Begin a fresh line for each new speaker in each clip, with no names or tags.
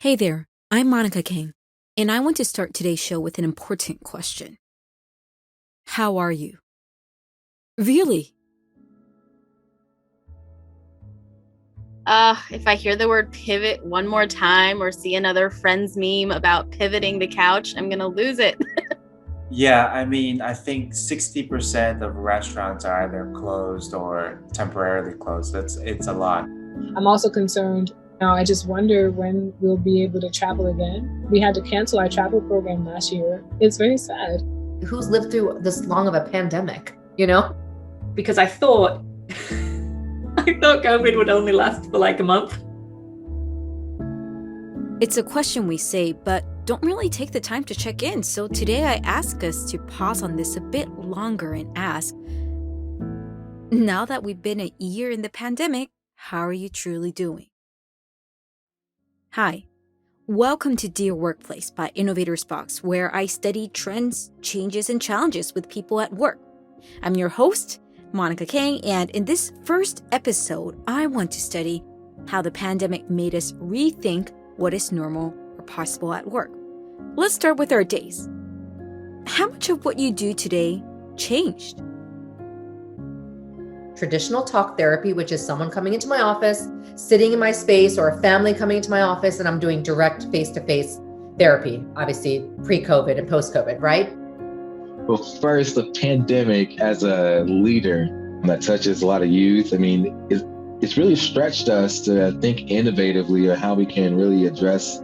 Hey there, I'm Manal Kahi, and I want to start today's show with an important question. How are you? Really?
If I hear the word pivot one more time or see another Friends meme about pivoting the couch, I'm going to lose it.
Yeah, I think 60% of restaurants are either closed or temporarily closed. It's a lot.
I'm also concerned. I just wonder when we'll be able to travel again. We had to cancel our travel program last year. It's very sad.
Who's lived through this long of a pandemic,
Because I thought COVID would only last for like a month.
It's a question we say, but don't really take the time to check in. So today I ask us to pause on this a bit longer and ask, now that we've been a year in the pandemic, how are you truly doing? Hi, welcome to Dear Workplace by InnovatorsBox, where I study trends, changes, and challenges with people at work. I'm your host, Manal Kahi, and in this first episode, I want to study how the pandemic made us rethink what is normal or possible at work. Let's start with our days. How much of what you do today changed?
Traditional talk therapy, which is someone coming into my office, sitting in my space, or a family coming into my office, and I'm doing direct face-to-face therapy, obviously pre-COVID and post-COVID, right?
Well, first, the pandemic as a leader that touches a lot of youth, it's really stretched us to think innovatively on how we can really address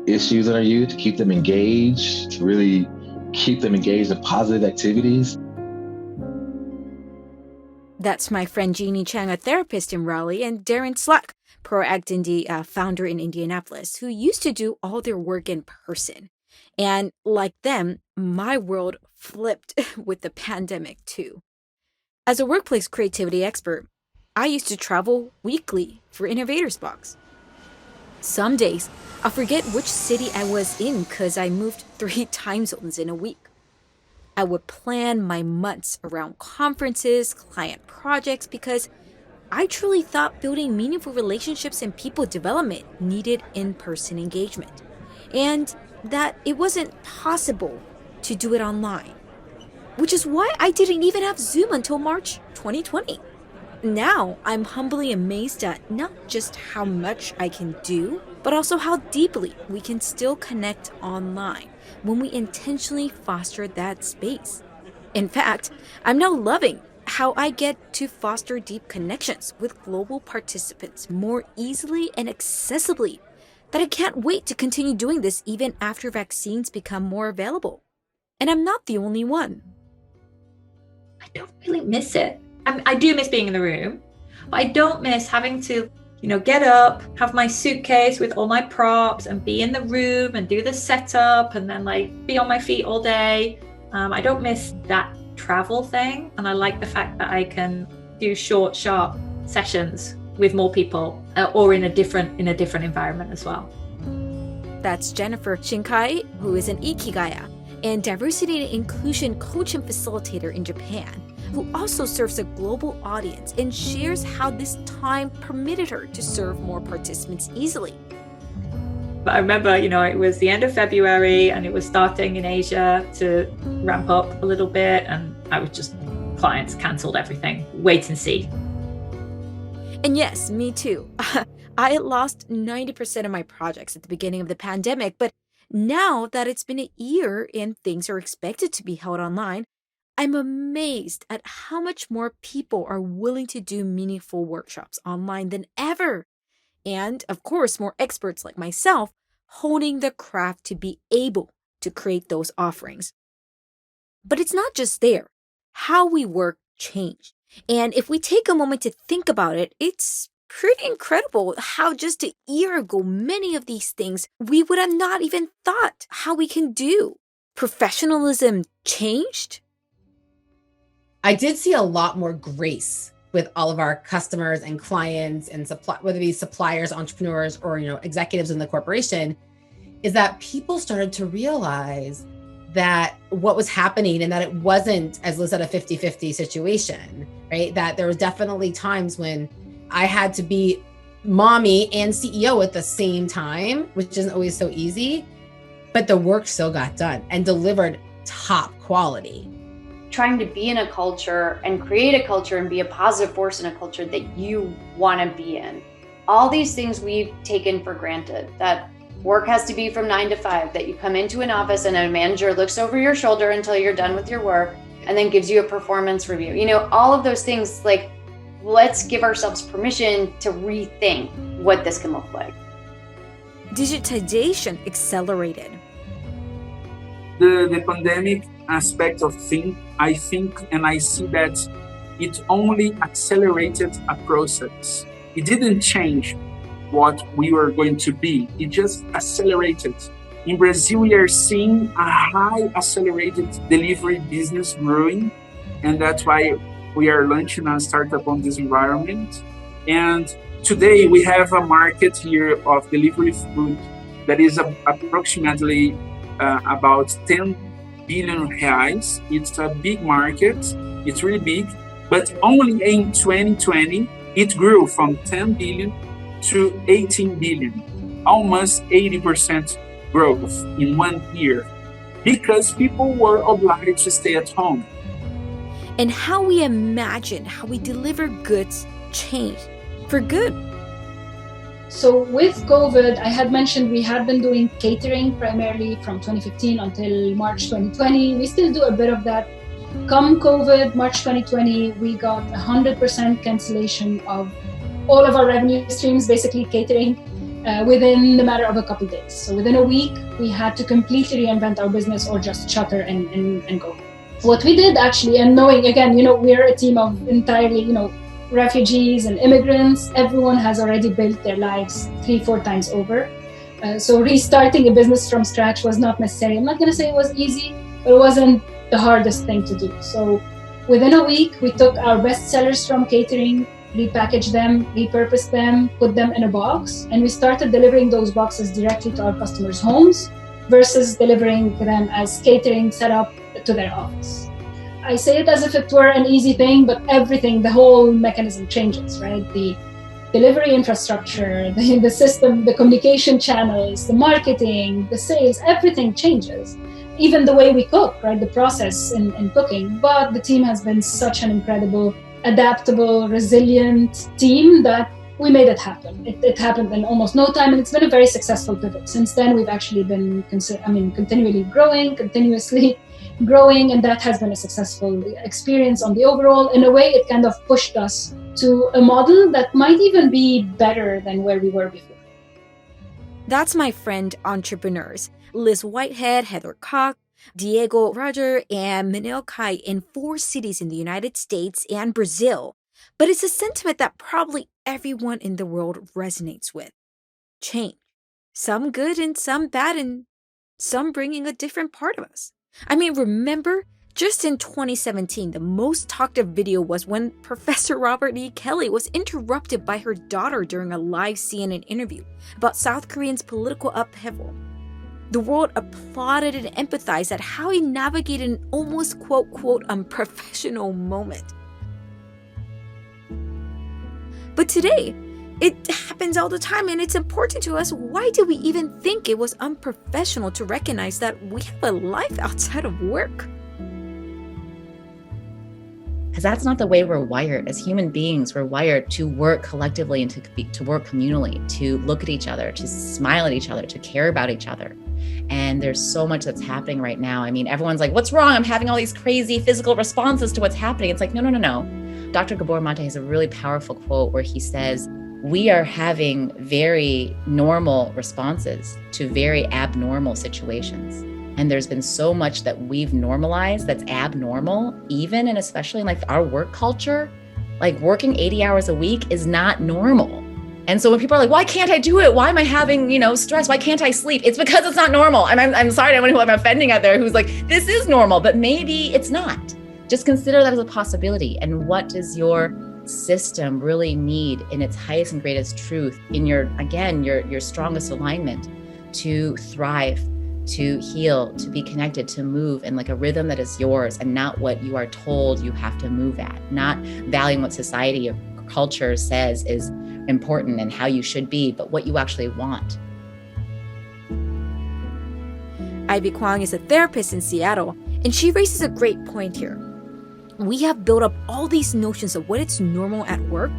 issues in our youth, to keep them engaged, to really keep them engaged in positive activities.
That's my friend Jeanie Chang, a therapist in Raleigh, and Derrin Slack, ProAct Indie founder in Indianapolis, who used to do all their work in person. And like them, my world flipped with the pandemic too. As a workplace creativity expert, I used to travel weekly for InnovatorsBox. Some days, I'll forget which city I was in because I moved 3 time zones in a week. I would plan my months around conferences, client projects, because I truly thought building meaningful relationships and people development needed in-person engagement, and that it wasn't possible to do it online, which is why I didn't even have Zoom until March 2020. Now, I'm humbly amazed at not just how much I can do, but also how deeply we can still connect online when we intentionally foster that space. In fact, I'm now loving how I get to foster deep connections with global participants more easily and accessibly, that I can't wait to continue doing this even after vaccines become more available. And I'm not the only one.
I don't really miss it. I do miss being in the room, but I don't miss having to, get up, have my suitcase with all my props and be in the room and do the setup and then be on my feet all day. I don't miss that travel thing. And I like the fact that I can do short, sharp sessions with more people or in a different environment as well.
That's Jennifer Shinkai, who is an Ikigaya and diversity and inclusion coach and facilitator in Japan, who also serves a global audience and shares how this time permitted her to serve more participants easily.
But I remember, it was the end of February and it was starting in Asia to ramp up a little bit, and clients cancelled everything. Wait and see.
And yes, me too. I lost 90% of my projects at the beginning of the pandemic, but now that it's been a year and things are expected to be held online, I'm amazed at how much more people are willing to do meaningful workshops online than ever. And of course, more experts like myself honing the craft to be able to create those offerings. But it's not just there. How we work changed. And if we take a moment to think about it, it's pretty incredible how just a year ago, many of these things we would have not even thought how we can do. Professionalism changed.
I did see a lot more grace with all of our customers and clients and whether it be suppliers, entrepreneurs, or executives in the corporation, is that people started to realize that what was happening and that it wasn't, as Liz said, a 50-50 situation, right? That there was definitely times when I had to be mommy and CEO at the same time, which isn't always so easy, but the work still got done and delivered top quality.
Trying to be in a culture and create a culture and be a positive force in a culture that you want to be in. All these things we've taken for granted, that work has to be from 9 to 5, that you come into an office and a manager looks over your shoulder until you're done with your work and then gives you a performance review. You know, all of those things, like, let's give ourselves permission to rethink what this can look like.
Digitization accelerated.
The pandemic aspect of things, I think, and I see that it only accelerated a process. It didn't change what we were going to be. It just accelerated. In Brazil, we are seeing a high accelerated delivery business growing, and that's why we are launching a startup on this environment. And today we have a market here of delivery food that is approximately about 10 billion reais. It's a big market, it's really big, but only in 2020, it grew from 10 billion to 18 billion, almost 80% growth in 1 year, because people were obliged to stay at home.
And how we imagine how we deliver goods changed for good.
So with COVID, I had mentioned we had been doing catering primarily from 2015 until March 2020. We still do a bit of that. Come COVID, March 2020, we got 100% cancellation of all of our revenue streams, basically catering, within the matter of a couple of days. So within a week, we had to completely reinvent our business or just shutter and go. What we did actually, and knowing, again, we're a team of entirely, refugees and immigrants. Everyone has already built their lives 3-4 times over. So restarting a business from scratch was not necessary. I'm not going to say it was easy, but it wasn't the hardest thing to do. So within a week, we took our best sellers from catering, repackaged them, repurposed them, put them in a box, and we started delivering those boxes directly to our customers' homes versus delivering them as catering set up to their office. I say it as if it were an easy thing, but everything, the whole mechanism changes, right? The delivery infrastructure, the system, the communication channels, the marketing, the sales, everything changes. Even the way we cook, right? The process in cooking. But the team has been such an incredible, adaptable, resilient team that we made it happen. It happened in almost no time, and it's been a very successful pivot. Since then, we've actually been continually continuously growing, and that has been a successful experience on the overall. In a way, it kind of pushed us to a model that might even be better than where we were before.
That's my friend entrepreneurs, Liz Whitehead, Heather Koch, Diego Rhoger, and Manal Kahi in 4 cities in the United States and Brazil. But it's a sentiment that probably everyone in the world resonates with. Change. Some good and some bad, and some bringing a different part of us. I mean, remember, just in 2017, the most talked of video was when Professor Robert E. Kelly was interrupted by her daughter during a live CNN interview about South Koreans' political upheaval. The world applauded and empathized at how he navigated an almost quote unprofessional moment. But today, it happens all the time, and it's important to us. Why do we even think it was unprofessional to recognize that we have a life outside of work?
Because that's not the way we're wired. As human beings, we're wired to work collectively and to work communally, to look at each other, to smile at each other, to care about each other. And there's so much that's happening right now. I mean, everyone's like, what's wrong? I'm having all these crazy physical responses to what's happening. It's like, no. Dr. Gabor Mate has a really powerful quote where he says, we are having very normal responses to very abnormal situations. And there's been so much that we've normalized that's abnormal, even and especially in like our work culture. Like working 80 hours a week is not normal. And so when people are like, why can't I do it? Why am I having, stress? Why can't I sleep? It's because it's not normal. And I'm sorry to anyone who I'm offending out there who's like, this is normal, but maybe it's not. Just consider that as a possibility. And what does your system really need in its highest and greatest truth in your strongest alignment to thrive, to heal, to be connected, to move in like a rhythm that is yours and not what you are told you have to move at, not valuing what society culture says is important and how you should be, but what you actually want.
Ivy Kwong is a therapist in Seattle, and she raises a great point here. We have built up all these notions of what is normal at work,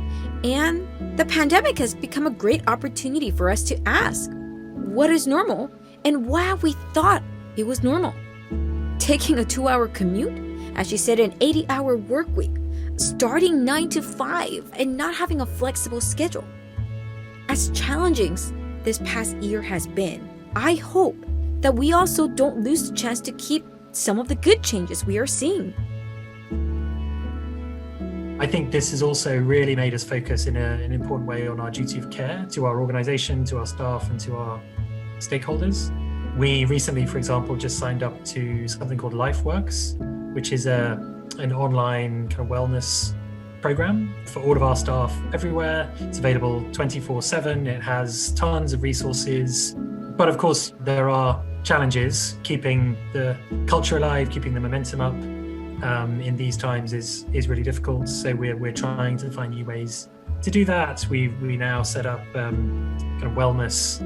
and the pandemic has become a great opportunity for us to ask, what is normal, and why have we thought it was normal? Taking a 2-hour commute, as she said, an 80-hour work week, starting 9 to 5, and not having a flexible schedule. As challenging this past year has been, I hope that we also don't lose the chance to keep some of the good changes we are seeing.
I think this has also really made us focus in an important way on our duty of care to our organization, to our staff, and to our stakeholders. We recently, for example, just signed up to something called LifeWorks, which is an online kind of wellness program for all of our staff everywhere. It's available 24/7. It has tons of resources. But of course, there are challenges. Keeping the culture alive, keeping the momentum up in these times is really difficult. So we're trying to find new ways to do that. We now set up kind of wellness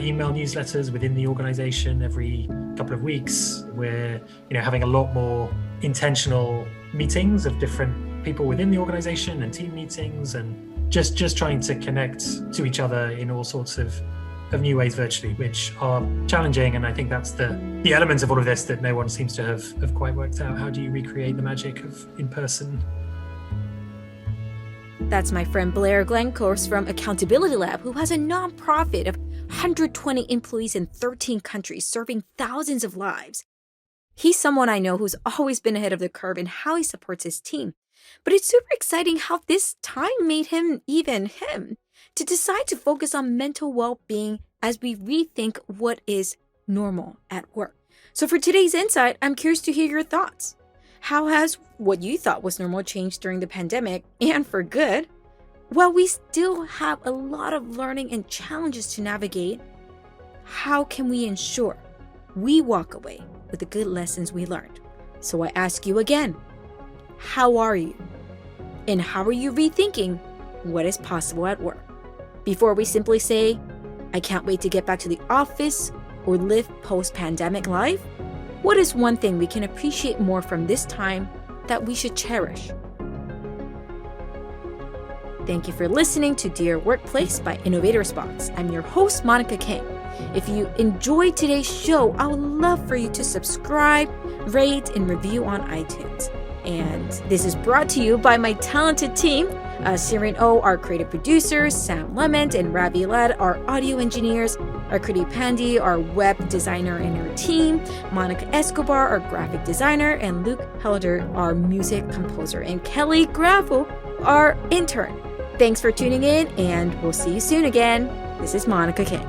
email newsletters within the organization every couple of weeks. We're having a lot more intentional meetings of different people within the organization and team meetings, and just trying to connect to each other in all sorts of new ways virtually, which are challenging. And I think that's the elements of all of this that no one seems to have quite worked out. How do you recreate the magic of in-person?
That's my friend Blair Glencorse from Accountability Lab, who has a nonprofit of 120 employees in 13 countries, serving thousands of lives. He's someone I know who's always been ahead of the curve in how he supports his team. But it's super exciting how this time made him to decide to focus on mental well-being as we rethink what is normal at work. So for today's insight, I'm curious to hear your thoughts. How has what you thought was normal changed during the pandemic, and for good? While we still have a lot of learning and challenges to navigate, how can we ensure we walk away with the good lessons we learned? So I ask you again, how are you? And how are you rethinking what is possible at work? Before we simply say, I can't wait to get back to the office or live post-pandemic life, what is one thing we can appreciate more from this time that we should cherish? Thank you for listening to Dear Workplace by InnovatorsBox. I'm your host, Monica Kang. If you enjoyed today's show, I would love for you to subscribe, rate, and review on iTunes. And this is brought to you by my talented team, Sirin O, our creative producers, Sam Lement and Ravi Lad, our audio engineers, Arkriti Pandey, our web designer and her team, Monica Escobar, our graphic designer, and Luke Helder, our music composer, and Kelly Graffel, our intern. Thanks for tuning in, and we'll see you soon again. This is Monica Kang.